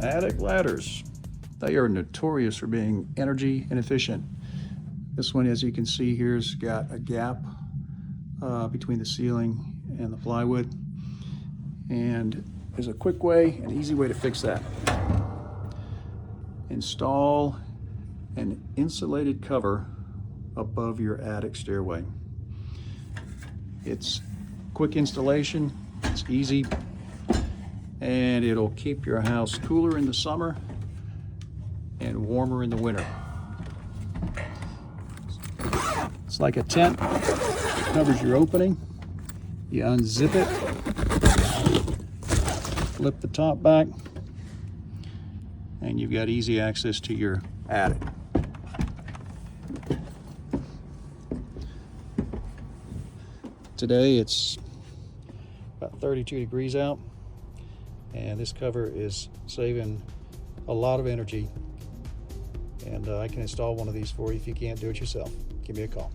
Attic ladders. They are notorious for being energy inefficient. This one, as you can see here, has got a gap between the ceiling and the plywood. And there's a quick way, an easy way to fix that. Install an insulated cover above your attic stairway. It's quick installation, it's easy, and it'll keep your house cooler in the summer and warmer in the winter. It's like a tent, covers your opening. You unzip it, flip the top back, and you've got easy access to your attic. Today it's about 32 degrees out, and this cover is saving a lot of energy, and I can install one of these for you if you can't do it yourself. Give me a call.